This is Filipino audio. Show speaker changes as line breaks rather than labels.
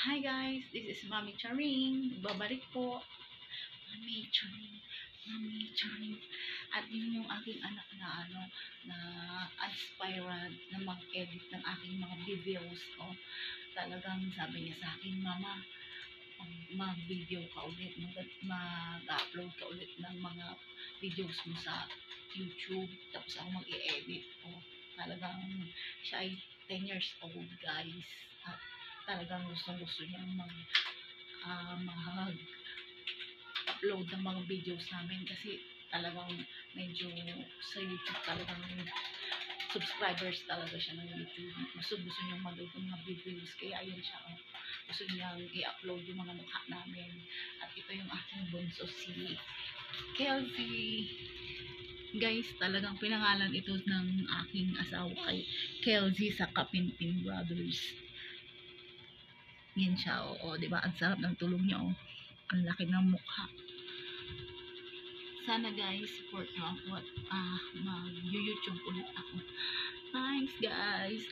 Hi guys, this is Mami Charing. Babalik po. Mami Charing. Mami Charing. At yun yung aking anak na na inspired na mag-edit ng aking mga videos. Talagang sabi niya sa akin, Mama, mag-video ka ulit, mag-upload ka ulit ng mga videos mo sa YouTube. Tapos ako mag-i-edit. Talagang siya ay 10 years old guys. At talagang gusto niya mag-upload ng mga videos namin kasi talagang medyo sa YouTube talagang subscribers talaga siya ng YouTube. Gusto niyang mag-upload ng mga videos kaya ayun siya. Gusto niyang i-upload yung mga mukha namin. At ito yung aking bunso si Kelsey. Guys, talagang pinangalan ito ng aking asawa kay Kelsey sa Kapinpin Brothers. Yan siya, di ba? Ang sarap ng tulog niya, Ang laki ng mukha. Sana guys, support nyo ako at mag-YouTube ulit ako. Thanks guys!